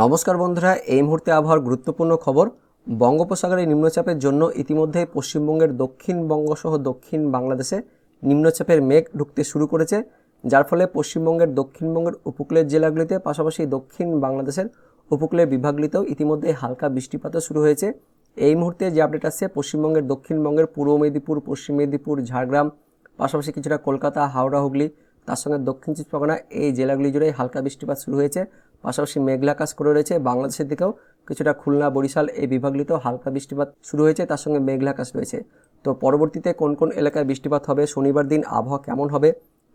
নমস্কার বন্ধুরা, এই মুহূর্তে আবহাওয়ার গুরুত্বপূর্ণ খবর। বঙ্গোপসাগরে নিম্নচাপের জন্য ইতিমধ্যে পশ্চিমবঙ্গের দক্ষিণবঙ্গ সহ দক্ষিণ বাংলাদেশে নিম্নচাপের মেঘ ঢুকতে শুরু করেছে, যার ফলে পশ্চিমবঙ্গের দক্ষিণবঙ্গের উপকূলের জেলাগুলিতে পাশাপাশি দক্ষিণ বাংলাদেশের উপকূলের বিভাগগুলিতেও ইতিমধ্যে হালকা বৃষ্টিপাতও শুরু হয়েছে। এই মুহূর্তে যে আপডেট আসছে, পশ্চিমবঙ্গের দক্ষিণবঙ্গের পূর্ব মেদিনীপুর, পশ্চিম মেদিনীপুর, ঝাড়গ্রাম, পাশাপাশি কিছুটা কলকাতা, হাওড়া, হুগলি, তার সঙ্গে দক্ষিণ চব্বিশ পরগনা, এই জেলাগুলি জুড়ে হালকা বৃষ্টিপাত শুরু হয়েছে। পাশাপাশি মেঘলা আকাশ করে রয়েছে। বাংলাদেশের দিকেও কিছুটা খুলনা, বরিশাল এই বিভাগগুলিতেও হালকা বৃষ্টিপাত শুরু হয়েছে, তার সঙ্গে মেঘলা আকাশ রয়েছে। তো পরবর্তীতে কোন কোন এলাকায় বৃষ্টিপাত হবে, শনিবার দিন আবহাওয়া কেমন হবে,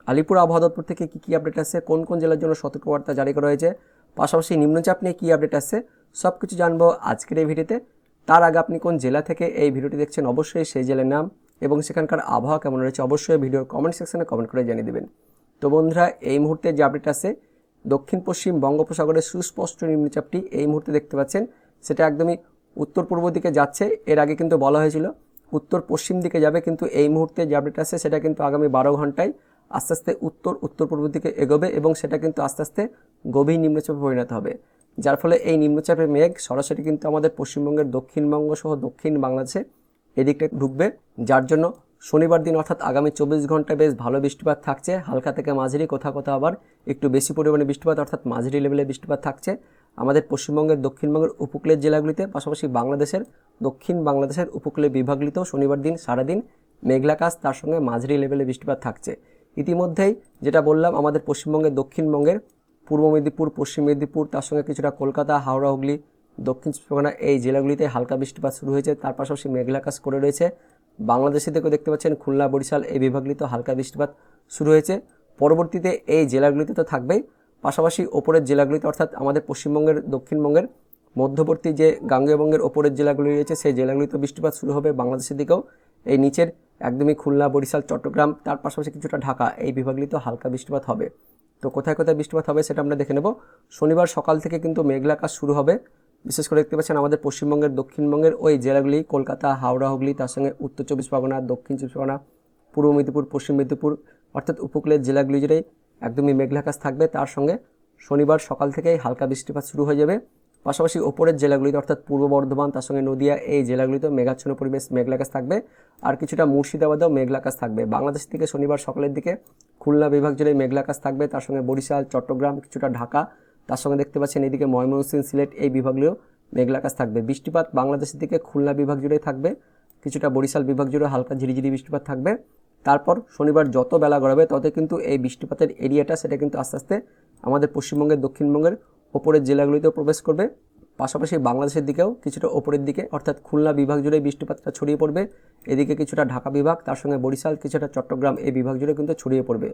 আলিপুর আবহাওয়া দপ্তর থেকে কী আপডেট আসছে, কোন কোন জেলার জন্য সতর্কবার্তা জারি করা হয়েছে, পাশাপাশি নিম্নচাপ নিয়ে কী আপডেট আসছে, সব কিছু জানবো আজকের এই ভিডিওতে। তার আগে আপনি কোন জেলা থেকে এই ভিডিওটি দেখছেন, অবশ্যই সেই জেলার নাম এবং সেখানকার আবহাওয়া কেমন রয়েছে অবশ্যই ভিডিওর কমেন্ট সেকশনে কমেন্ট করে জানিয়ে দেবেন। তো বন্ধুরা, এই মুহূর্তে যে আপডেট আসছে, দক্ষিণ পশ্চিম বঙ্গোপসাগরের সুস্পষ্ট নিম্নচাপটি এই মুহূর্তে দেখতে পাচ্ছেন, সেটা একদমই উত্তর পূর্ব দিকে যাচ্ছে। এর আগে কিন্তু বলা হয়েছিল উত্তর পশ্চিম দিকে যাবে, কিন্তু এই মুহূর্তে যে আপডেট আসছে সেটা কিন্তু আগামী 12 ঘন্টায় আস্তে আস্তে উত্তর পূর্ব দিকে এগোবে এবং সেটা কিন্তু আস্তে আস্তে গভীর নিম্নচাপে পরিণত হবে, যার ফলে এই নিম্নচাপের মেঘ সরাসরি কিন্তু আমাদের পশ্চিমবঙ্গের দক্ষিণবঙ্গ সহ দক্ষিণ বাংলাদেশে এদিকটা ঢুকবে, যার জন্য শনিবার দিন অর্থাৎ আগামী 24 ঘন্টায় বেশ ভালো বৃষ্টিপাত থাকছে। হালকা থেকে মাঝারি, কোথাও কোথাও আবার একটু বেশি পরিমাণে বৃষ্টিপাত অর্থাৎ মাঝারি লেভেলের বৃষ্টিপাত থাকছে আমাদের পশ্চিমবঙ্গের দক্ষিণবঙ্গের উপকূলের জেলাগুলিতে, পাশাপাশি দক্ষিণ বাংলাদেশের উপকূলের বিভাগগুলিতেও শনিবার দিন সারাদিন মেঘলা আকাশ, তার সঙ্গে মাঝারি লেভেলের বৃষ্টিপাত থাকছে। ইতিমধ্যেই যেটা বললাম, আমাদের পশ্চিমবঙ্গের দক্ষিণবঙ্গের পূর্ব মেদিনীপুর, পশ্চিম মেদিনীপুর, তার সঙ্গে কিছুটা কলকাতা, হাওড়া, হুগলি, দক্ষিণ চব্বিশ পরগনা এই জেলাগুলিতে হালকা বৃষ্টিপাত শুরু হয়েছে। তার পাশাপাশি মেঘলা আকাশ করে রয়েছে। বাংলাদেশের দিকেও দেখতে পাচ্ছেন খুলনা, বরিশাল এই বিভাগগুলিতে হালকা বৃষ্টিপাত শুরু হয়েছে। পরবর্তীতে এই জেলাগুলিতে তো থাকবেই, পাশাপাশি ওপরের জেলাগুলিতে অর্থাৎ আমাদের পশ্চিমবঙ্গের দক্ষিণবঙ্গের মধ্যবর্তী যে গাঙ্গেয়বঙ্গের ওপরের জেলাগুলি রয়েছে সেই জেলাগুলিতে বৃষ্টিপাত শুরু হবে। বাংলাদেশের দিকেও এই নিচের একদমই খুলনা, বরিশাল, চট্টগ্রাম, তার পাশাপাশি কিছুটা ঢাকা এই বিভাগগুলিতেও হালকা বৃষ্টিপাত হবে। তো কোথায় কোথায় বৃষ্টিপাত হবে সেটা আমরা দেখে নেব। শনিবার সকাল থেকে কিন্তু মেঘলা আকাশ শুরু হবে। বিশেষ করে দেখতে পাচ্ছেন আমাদের পশ্চিমবঙ্গের দক্ষিণবঙ্গের ওই জেলাগুলি কলকাতা, হাওড়া, হুগলি, তার সঙ্গে উত্তর চব্বিশ পরগনা, দক্ষিণ চব্বিশ পরগনা, পূর্ব মেদিনীপুর, পশ্চিম মেদিনীপুর অর্থাৎ উপকূলের জেলাগুলি জুড়েই একদমই মেঘলা আকাশ থাকবে। তার সঙ্গে শনিবার সকাল থেকেই হালকা বৃষ্টিপাত শুরু হয়ে যাবে। পাশাপাশি ওপরের জেলাগুলিতে অর্থাৎ পূর্ব বর্ধমান, তার সঙ্গে নদিয়া এই জেলাগুলিতেও মেঘাচ্ছন্ন পরিবেশ, মেঘলা আকাশ থাকবে। আর কিছুটা মুর্শিদাবাদেও মেঘলা আকাশ থাকবে। বাংলাদেশ থেকে শনিবার সকালের দিকে খুলনা বিভাগ জুড়ে মেঘলা আকাশ থাকবে, তার সঙ্গে বরিশাল, চট্টগ্রাম, কিছুটা ঢাকা, তার সঙ্গে দেখতে পাচ্ছেন এদিকে ময়মনসিংহ, সিলেট এই বিভাগগুলিও মেঘলা আকাশ থাকবে। বৃষ্টিপাত বাংলাদেশের দিকে খুলনা বিভাগ জুড়ে থাকবে, কিছুটা বরিশাল বিভাগ জুড়ে হালকা ঝিরিঝিরি বৃষ্টিপাত থাকবে। তারপর শনিবার যত বেলা গড়াবে তত কিন্তু এই বৃষ্টিপাতের এরিয়াটা সেটা কিন্তু আস্তে আস্তে আমাদের পশ্চিমবঙ্গের দক্ষিণবঙ্গের ওপরের জেলাগুলিতেও প্রবেশ করবে। পাশাপাশি বাংলাদেশের দিকেও কিছুটা ওপরের দিকে অর্থাৎ খুলনা বিভাগ জুড়ে বৃষ্টিপাতটা ছড়িয়ে পড়বে। এদিকে কিছুটা ঢাকা বিভাগ, তার সঙ্গে বরিশাল, কিছুটা চট্টগ্রাম এই বিভাগ জুড়ে কিন্তু ছড়িয়ে পড়বে।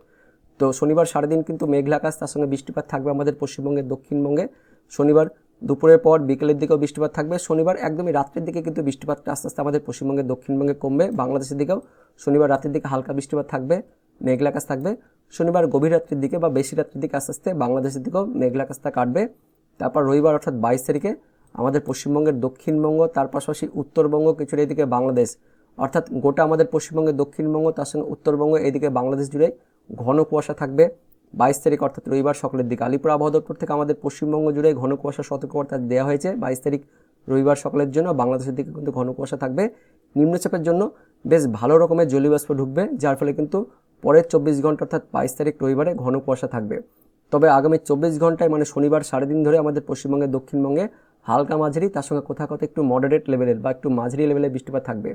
তো শনিবার সারাদিন কিন্তু মেঘলা আকাশ, তার সঙ্গে বৃষ্টিপাত থাকবে আমাদের পশ্চিমবঙ্গের দক্ষিণবঙ্গে। শনিবার দুপুরের পর বিকেলের দিকেও বৃষ্টিপাত থাকবে। শনিবার একদমই রাত্রের দিকে কিন্তু বৃষ্টিপাতটা আস্তে আস্তে আমাদের পশ্চিমবঙ্গের দক্ষিণবঙ্গে কমবে। বাংলাদেশের দিকেও শনিবার রাতের দিকে হালকা বৃষ্টিপাত থাকবে, মেঘলা আকাশ থাকবে। শনিবার গভীর রাত্রির দিকে বা বেশি রাত্রির দিকে আস্তে আস্তে বাংলাদেশের দিকেও মেঘলা আকাশটা কাটবে। তারপর রবিবার অর্থাৎ 22 তারিখে আমাদের পশ্চিমবঙ্গের দক্ষিণবঙ্গ, তার পাশাপাশি উত্তরবঙ্গ, কিছুটা এদিকে বাংলাদেশ অর্থাৎ গোটা আমাদের পশ্চিমবঙ্গের দক্ষিণবঙ্গ, তার সঙ্গে উত্তরবঙ্গ এদিকে বাংলাদেশ জুড়ে ঘন কুয়াশা থাকবে 22 তারিখ অর্থাৎ রবিবার সকালের দিকে। আলিপুর আবহাওয়া দপ্তর থেকে আমাদের পশ্চিমবঙ্গ জুড়ে ঘন কুয়াশা সতর্কবার্তা দেওয়া হয়েছে 22 তারিখ রবিবার সকালের জন্য। বাংলাদেশের দিকে কিন্তু ঘন কুয়াশা থাকবে। নিম্নচাপের জন্য বেশ ভালো রকমের জলীয়বাষ্প ঢুকবে, যার ফলে কিন্তু পরের 24 ঘন্টা অর্থাৎ 22 তারিখ রবিবারে ঘন কুয়াশা থাকবে। তবে আগামী 24 ঘন্টায় মানে শনিবার সারাদিন ধরে আমাদের পশ্চিমবঙ্গের দক্ষিণবঙ্গে হালকা মাঝারি, তার সঙ্গে কোথাও কোথাও একটু মডারেট লেভেলের বা একটু মাঝারি লেভেলের বৃষ্টিপাত থাকবে।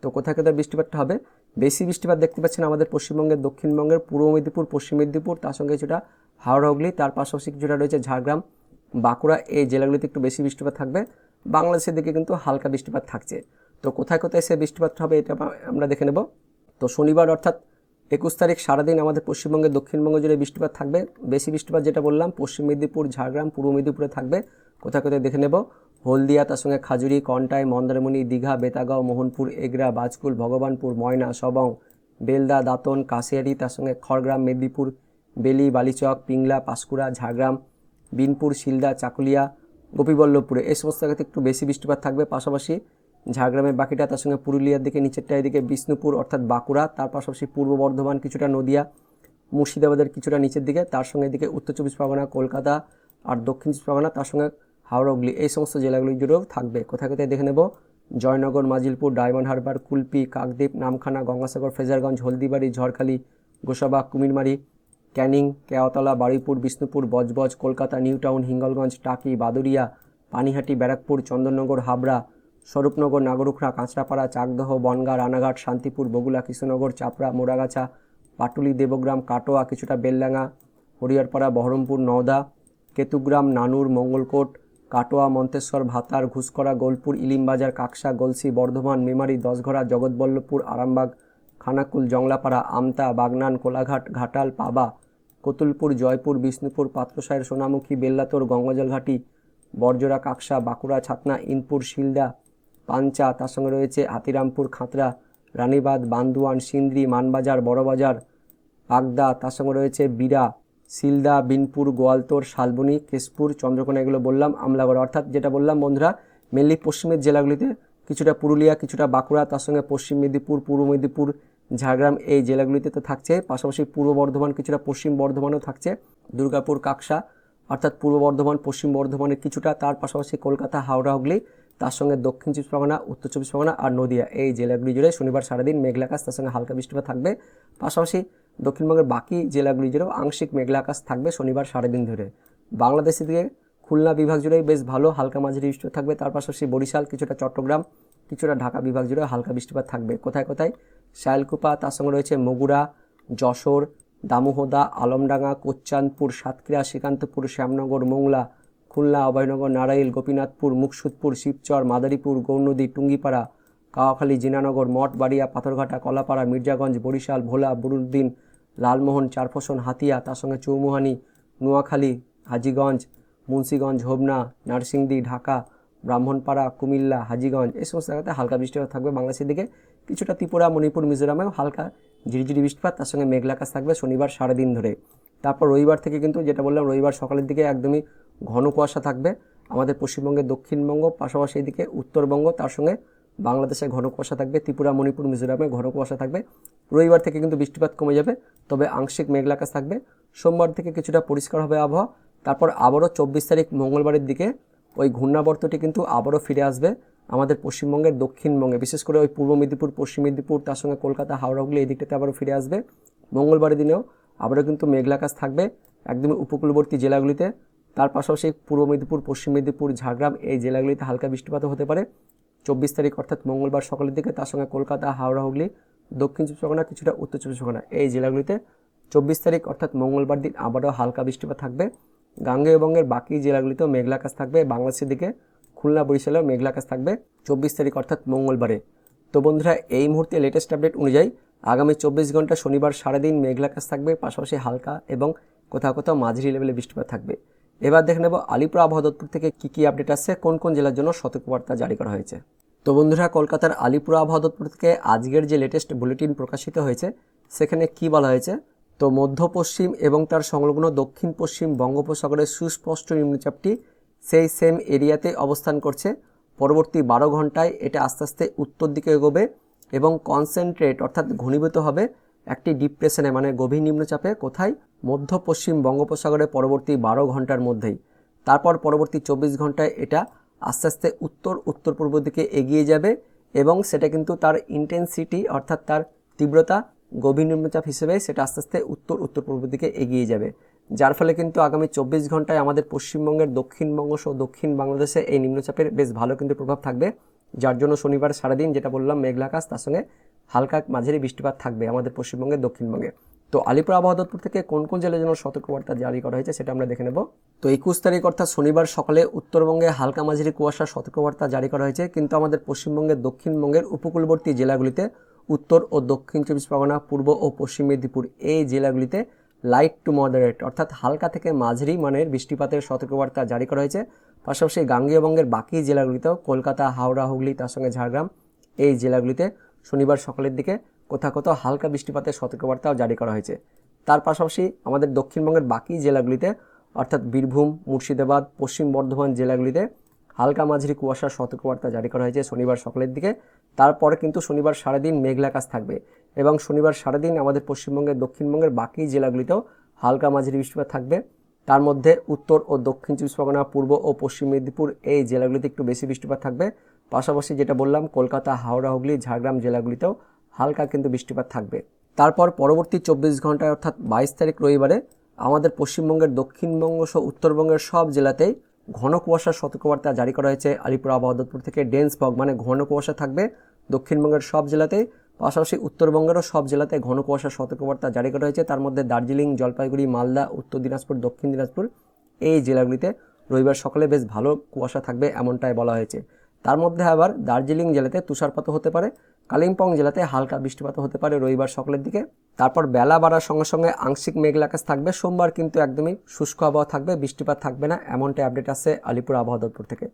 তো কোথায় কোথায় বৃষ্টিপাতটা হবে, বেশি বৃষ্টিপাত দেখতে পাচ্ছেন আমাদের পশ্চিমবঙ্গের দক্ষিণবঙ্গের পূর্ব মেদিনীপুর, পশ্চিম মেদিনীপুর, তার সঙ্গে কিছুটা হাওড়া, হুগলি, তার পাশাপাশি কিছুটা রয়েছে ঝাড়গ্রাম, বাঁকুড়া এই জেলাগুলিতে একটু বেশি বৃষ্টিপাত থাকবে। বাংলাদেশের দিকে কিন্তু হালকা বৃষ্টিপাত থাকছে। তো কোথায় কোথায় সে বৃষ্টিপাতটা হবে এটা আমরা দেখে নেব। তো শনিবার অর্থাৎ 21 তারিখ সারাদিন আমাদের পশ্চিমবঙ্গের দক্ষিণবঙ্গ জুড়ে বৃষ্টিপাত থাকবে। বেশি বৃষ্টিপাত যেটা বললাম পশ্চিম মেদিনীপুর, ঝাড়গ্রাম, পূর্ব মেদিনীপুরে থাকবে। কোথায় কোথায় দেখে নেব, হলদিয়া, তার সঙ্গে খাজুরি, কন্টাই, মন্দারমণি, দীঘা, বেতাগাঁও, মোহনপুর, এগরা, বাজকুল, ভগবানপুর, ময়না, সবং, বেলদা, দাঁতন, কাশিয়ারি, তার সঙ্গে খড়গ্রাম, মেদিনীপুর, বেলি, বালিচক, পিংলা, পাঁশকুড়া, ঝাড়গ্রাম, বিনপুর, শিলদা, চাকুলিয়া, গোপীবল্লভপুরে এই সমস্ত জায়গাতে একটু বেশি বৃষ্টিপাত থাকবে। পাশাপাশি ঝাড়গ্রামের বাকিটা, তার সঙ্গে পুরুলিয়ার দিকে নিচেরটা এদিকে বিষ্ণুপুর অর্থাৎ বাঁকুড়া, তার পাশাপাশি পূর্ব বর্ধমান, কিছুটা নদিয়া, মুর্শিদাবাদের কিছুটা নিচের দিকে, তার সঙ্গে এদিকে উত্তর চব্বিশ পরগনা, কলকাতা আর দক্ষিণ চব্বিশ পরগনা, তার সঙ্গে হাওড়া হুগলি এই সমস্ত জেলাগুলি জুড়েও থাকবে। কোথায় কোথায় দেখে নেব, জয়নগর, মাজিলপুর, ডায়মন্ড হারবার, কুলপি, কাকদ্বীপ, নামখানা, গঙ্গাসাগর, ফ্রেজারগঞ্জ, হলদিবাড়ি, ঝড়খালি, গোসাবা, কুমিরমারি, ক্যানিং, কেওয়াতলা, বারুইপুর, বিষ্ণুপুর, বজবজ, কলকাতা, নিউ টাউন, হিঙ্গলগঞ্জ, টাকি, বাদুরিয়া, পানিহাটি, ব্যারাকপুর, চন্দননগর, হাবড়া, স্বরূপনগর, নাগরুখড়া, কাঁচরাপাড়া, চাকদহ, বনগাঁ, রানাঘাট, শান্তিপুর, বগুলা, কৃষ্ণনগর, চাপড়া, মোড়াগাছা, পাটুলি, দেবগ্রাম, কাটোয়া, কিছুটা বেলডাঙ্গা, হরিহরপাড়া, বহরমপুর, নওদা, কেতুগ্রাম, নানুর, মঙ্গলকোট, কাটোয়া, মন্তেশ্বর, ভাতার, ঘুষকরা, গোলপুর, ইলিমবাজার, কাকসা, গলসি, বর্ধমান, মেমারি, দশঘরা, জগৎবল্লভপুর, আরামবাগ, খানাকুল, জংলাপাড়া, আমতা, বাগনান, কোলাঘাট, ঘাটাল, পাবা, কতুলপুর, জয়পুর, বিষ্ণুপুর, পাত্রসাহের, সোনামুখী, বেল্লাতোর, গঙ্গাজলঘাটি, বরজোড়া, কাকসা, বাঁকুড়া, ছাতনা, ইনপুর, শিলদা, পাঞ্চা, তার সঙ্গে রয়েছে হাতিরামপুর, খাতড়া, রানীবাঁধ, বান্দুয়ান, সিন্দ্রি, মানবাজার, বড়বাজার, বাগদা, তার সঙ্গে রয়েছে বিরা, শিলদা, বিনপুর, গোয়ালতোড়, শালবনী, কেশপুর, চন্দ্রকোনা, এগুলো বললাম। আমলাগড়, অর্থাৎ যেটা বললাম বন্ধুরা, মেনলি পশ্চিমের জেলাগুলিতে কিছুটা পুরুলিয়া, কিছুটা বাঁকুড়া, তার সঙ্গে পশ্চিম মেদিনীপুর, পূর্ব মেদিনীপুর, ঝাড়গ্রাম এই জেলাগুলিতে তো থাকছে। পাশাপাশি পূর্ব বর্ধমান, কিছুটা পশ্চিম বর্ধমানেও থাকছে, দুর্গাপুর, কাকসা, অর্থাৎ পূর্ব বর্ধমান, পশ্চিম বর্ধমানের কিছুটা, তার পাশাপাশি কলকাতা, হাওড়া হুগলি, তার সঙ্গে দক্ষিণ চব্বিশ পরগনা, উত্তর চব্বিশ পরগনা আর নদিয়া এই জেলাগুলি জুড়ে শনিবার সারাদিন মেঘলা আকাশ, তার সঙ্গে হালকা বৃষ্টিপাত থাকবে। পাশাপাশি দক্ষিণবঙ্গের বাকি জেলাগুলি জুড়েও আংশিক মেঘলা আকাশ থাকবে শনিবার সারাদিন ধরে। বাংলাদেশের দিকে খুলনা বিভাগ জুড়ে বেশ ভালো হালকা মাঝারি বৃষ্টিপাত থাকবে। তার পাশাপাশি বরিশাল, কিছুটা চট্টগ্রাম, কিছুটা ঢাকা বিভাগ জুড়ে হালকা বৃষ্টিপাত থাকবে। কোথায় কোথায়, শাইলকুপা, তার সঙ্গে রয়েছে মগুরা, যশোর, দামোহদা, আলমডাঙ্গা, কোচ্চানপুর, সাতক্ষীরা, শ্রীকান্তপুর, শ্যামনগর, মোংলা, খুলনা, অভয়নগর, নারাইল, গোপীনাথপুর, মুকসুদপুর, শিবচর, মাদারীপুর, গৌরনদী, টুঙ্গিপাড়া, কাওয়াখালী, জিনানগর, মঠবাড়িয়া, পাথরঘাটা, কলাপাড়া, মির্জাগঞ্জ, বরিশাল, ভোলা, বুরুদ্দিন, লালমোহন, চারফসন, হাতিয়া, তার সঙ্গে চৌমুহানি, নোয়াখালী, হাজীগঞ্জ, মুন্সীগঞ্জ, হোমনা, নারসিংদী, ঢাকা, ব্রাহ্মণপাড়া, কুমিল্লা, হাজীগঞ্জ এই সমস্ত জায়গাতে হালকা বৃষ্টিপাত থাকবে। বাংলাদেশের দিকে কিছুটা ত্রিপুরা, মণিপুর, মিজোরামেও হালকা ঝিরিঝিরি বৃষ্টিপাত, তার সঙ্গে মেঘলা আকাশ থাকবে শনিবার সারাদিন ধরে। তারপর রবিবার থেকে কিন্তু যেটা বললাম, রবিবার সকালের দিকে একদমই ঘন কুয়াশা থাকবে আমাদের পশ্চিমবঙ্গের দক্ষিণবঙ্গ, পাশাপাশি এদিকে উত্তরবঙ্গ, তার সঙ্গে বাংলাদেশে ঘন কুয়াশা থাকবে, ত্রিপুরা, মণিপুর, মিজোরামে ঘন কুয়াশা থাকবে। রবিবার থেকে কিন্তু বৃষ্টিপাত কমে যাবে, তবে আংশিক মেঘলা আকাশ থাকবে। সোমবার থেকে কিছুটা পরিষ্কার হবে আবহাওয়া। তারপর আবারও 24 তারিখ মঙ্গলবারের দিকে ওই ঘূর্ণাবর্তটি কিন্তু আবারও ফিরে আসবে আমাদের পশ্চিমবঙ্গের দক্ষিণবঙ্গে, বিশেষ করে ওই পূর্ব মেদিনীপুর, পশ্চিম মেদিনীপুর, তার সঙ্গে কলকাতা, হাওড়া হুগলি এই দিকটাতে আবারও ফিরে আসবে। মঙ্গলবারের দিনেও আবারও কিন্তু মেঘলা আকাশ থাকবে একদমই উপকূলবর্তী জেলাগুলিতে। তার পাশাপাশি পূর্ব মেদিনীপুর, পশ্চিম মেদিনীপুর, ঝাড়গ্রাম এই জেলাগুলিতে হালকা বৃষ্টিপাতও হতে পারে 24 তারিখ অর্থাৎ মঙ্গলবার সকালের দিকে। তার সঙ্গে কলকাতা, হাওড়া হুগলি, দক্ষিণ চব্বিশ পরগনা, কিছুটা উত্তর চব্বিশ পরগনা এই জেলাগুলিতে 24 তারিখ অর্থাৎ মঙ্গলবার দিন আবারও হালকা বৃষ্টিপাত থাকবে। গাঙ্গেয়বঙ্গের বাকি জেলাগুলিতেও মেঘলা আকাশ থাকবে। বাংলাদেশের দিকে খুলনা, বরিশালেও মেঘলা আকাশ থাকবে 24 তারিখ অর্থাৎ মঙ্গলবারে। তো বন্ধুরা, এই মুহূর্তে লেটেস্ট আপডেট অনুযায়ী আগামী 24 ঘন্টা শনিবার সারাদিন মেঘলা আকাশ থাকবে, পাশাপাশি হালকা এবং কোথাও কোথাও মাঝারি লেভেলে বৃষ্টিপাত থাকবে। এবার দেখে নেব আলিপুর আবহাওয়া দপ্তর থেকে কী আপডেট আসছে, কোন কোন জেলার জন্য সতর্কবার্তা জারি করা হয়েছে। তো বন্ধুরা, কলকাতার আলিপুর আবহাওয়া দপ্তর থেকে আজকের যে লেটেস্ট বুলেটিন প্রকাশিত হয়েছে সেখানে কি বলা হয়েছে, তো মধ্য পশ্চিম এবং তার সংলগ্ন দক্ষিণ পশ্চিম বঙ্গোপসাগরের সুস্পষ্ট নিম্নচাপটি সেই সেম এরিয়াতে অবস্থান করছে। পরবর্তী 12 ঘন্টায় এটা আস্তে আস্তে উত্তর দিকে এগোবে এবং কনসেন্ট্রেট অর্থাৎ ঘনীভূত হবে একটি ডিপ্রেশনে, মানে গভীর নিম্নচাপে। কোথায়? মধ্য পশ্চিম বঙ্গোপসাগরে পরবর্তী 12 ঘন্টার মধ্যেই। তারপর পরবর্তী 24 ঘন্টায় এটা আস্তে আস্তে উত্তর উত্তর পূর্ব দিকে এগিয়ে যাবে এবং সেটা কিন্তু তার ইন্টেন্সিটি অর্থাৎ তার তীব্রতা গভীর নিম্নচাপ হিসেবে সেটা আস্তে আস্তে উত্তর উত্তর পূর্ব দিকে এগিয়ে যাবে, যার ফলে কিন্তু আগামী 24 ঘন্টায় আমাদের পশ্চিমবঙ্গের দক্ষিণবঙ্গ সহ দক্ষিণ বাংলাদেশে এই নিম্নচাপের বেশ ভালো কিন্তু প্রভাব থাকবে, যার জন্য শনিবার সারাদিন যেটা বললাম মেঘলা আকাশ, তার সঙ্গে হালকা মাঝারি বৃষ্টিপাত থাকবে আমাদের পশ্চিমবঙ্গের দক্ষিণবঙ্গে। তো আলিপুর আবহাওয়া দপ্তর থেকে কোন কোন জেলার জন্য সতর্কবার্তা জারি করা হয়েছে সেটা আমরা দেখে নেব। তো 21 তারিখ অর্থাৎ শনিবার সকালে উত্তরবঙ্গে হালকা মাঝারি কুয়াশার সতর্কবার্তা জারি করা হয়েছে, কিন্তু আমাদের পশ্চিমবঙ্গের দক্ষিণবঙ্গের উপকূলবর্তী জেলাগুলিতে উত্তর ও দক্ষিণ চব্বিশ পরগনা, পূর্ব ও পশ্চিম মেদিনীপুর এই জেলাগুলিতে লাইট টু মডারেট অর্থাৎ হালকা থেকে মাঝারি মানের বৃষ্টিপাতের সতর্কবার্তা জারি করা হয়েছে। পাশাপাশি গাঙ্গেয়বঙ্গের বাকি জেলাগুলিতেও কলকাতা, হাওড়া হুগলি, তার সঙ্গে ঝাড়গ্রাম এই জেলাগুলিতে শনিবার সকালের দিকে কোথাও কোথাও হালকা বৃষ্টিপাতের সতর্কবার্তাও জারি করা হয়েছে। তার পাশাপাশি আমাদের দক্ষিণবঙ্গের বাকি জেলাগুলিতে অর্থাৎ বীরভূম, মুর্শিদাবাদ, পশ্চিম বর্ধমান জেলাগুলিতে হালকা মাঝারি কুয়াশার সতর্কবার্তা জারি করা হয়েছে শনিবার সকালের দিকে। তারপরে কিন্তু শনিবার সারাদিন মেঘলা আকাশ থাকবে এবং শনিবার সারাদিন আমাদের পশ্চিমবঙ্গের দক্ষিণবঙ্গের বাকি জেলাগুলিতেও হালকা মাঝারি বৃষ্টিপাত থাকবে। তার মধ্যে উত্তর ও দক্ষিণ চব্বিশ পরগনা, পূর্ব ও পশ্চিম মেদিনীপুর এই জেলাগুলিতে একটু বেশি বৃষ্টিপাত থাকবে। পাশাপাশি যেটা বললাম কলকাতা, হাওড়া, হুগলি, ঝাড়গ্রাম জেলাগুলিতেও হালকা কিন্তু বৃষ্টিপাত থাকবে। তারপর পরবর্তী 24 ঘন্টায় অর্থাৎ 22 তারিখ রবিবারে আমাদের পশ্চিমবঙ্গের দক্ষিণবঙ্গ সহ উত্তরবঙ্গের সব জেলাতেই ঘন কুয়াশার সতর্কবার্তা জারি করা হয়েছে আলিপুর আবহাওয়া দপ্তর থেকে। ডেন্স ফগ মানে ঘন কুয়াশা থাকবে দক্ষিণবঙ্গের সব জেলাতেই, পাশাপাশি উত্তরবঙ্গেরও সব জেলাতে ঘন কুয়াশার সতর্কবার্তা জারি করা হয়েছে। তার মধ্যে দার্জিলিং, জলপাইগুড়ি, মালদা, উত্তর দিনাজপুর, দক্ষিণ দিনাজপুর এই জেলাগুলিতে রবিবার সকালে বেশ ভালো কুয়াশা থাকবে এমনটাই বলা হয়েছে। তার মধ্যে আবার দার্জিলিং জেলাতে তুষারপাতও হতে পারে, কালিম্পং জেলাতে হালকা বৃষ্টিপাতও হতে পারে রবিবার সকালের দিকে। তারপর বেলা বাড়ার সঙ্গে সঙ্গে আংশিক মেঘলা আকাশ থাকবে। সোমবার কিন্তু একদমই শুষ্ক আবহাওয়া থাকবে, বৃষ্টিপাত থাকবে না এমনটাই আপডেট আসছে আলিপুর আবহাওয়া দপ্তর থেকে।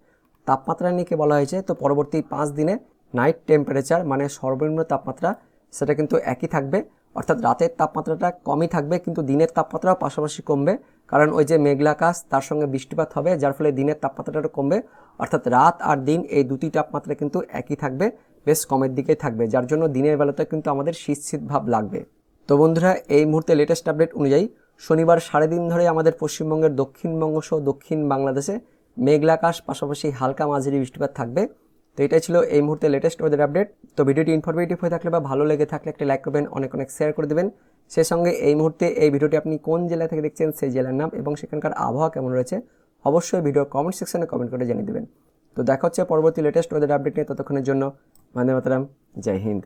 তাপমাত্রা নিয়ে কি বলা হয়েছে, তো পরবর্তী 5 দিনে নাইট টেম্পারেচার মানে সর্বনিম্ন তাপমাত্রা সেটা কিন্তু একই থাকবে, অর্থাৎ রাতের তাপমাত্রাটা কমই থাকবে কিন্তু দিনের তাপমাত্রাও পাশাপাশি কমবে, কারণ ওই যে মেঘলা আকাশ তার সঙ্গে বৃষ্টিপাত হবে, যার ফলে দিনের তাপমাত্রাটা কমবে। অর্থাৎ রাত আর দিন এই দুটি তাপমাত্রা কিন্তু একই থাকবে, বেশ কমের দিকেই থাকবে, যার জন্য দিনের বেলাতে কিন্তু আমাদের শীত শীত ভাব লাগবে। তো বন্ধুরা, এই মুহূর্তে লেটেস্ট আপডেট অনুযায়ী শনিবার সাড়ে দিন ধরে আমাদের পশ্চিমবঙ্গের দক্ষিণবঙ্গ সহ দক্ষিণ বাংলাদেশে মেঘলা আকাশ পাশাপাশি হালকা মাঝারি বৃষ্টিপাত থাকবে। তো এটাই ছিল এই মুহূর্তে লেটেস্ট ওয়েদার আপডেট। তো ভিডিওটি ইনফরমেটিভ হয়ে থাকলে বা ভালো লেগে থাকলে একটা লাইক করবেন, অনেক অনেক শেয়ার করে দেবেন। সেই সঙ্গে এই মুহূর্তে এই ভিডিওটি আপনি কোন জেলা থেকে দেখছেন সেই জেলার নাম এবং সেখানকার আবহাওয়া কেমন রয়েছে অবশ্যই ভিডিওর কমেন্ট সেকশনে কমেন্ট করে জানিয়ে দেবেন। তো দেখা হচ্ছে পরবর্তী লেটেস্ট ওয়েদার আপডেট নিয়ে, ততক্ষণের জন্য বন্দে মাতরম, জয় হিন্দ।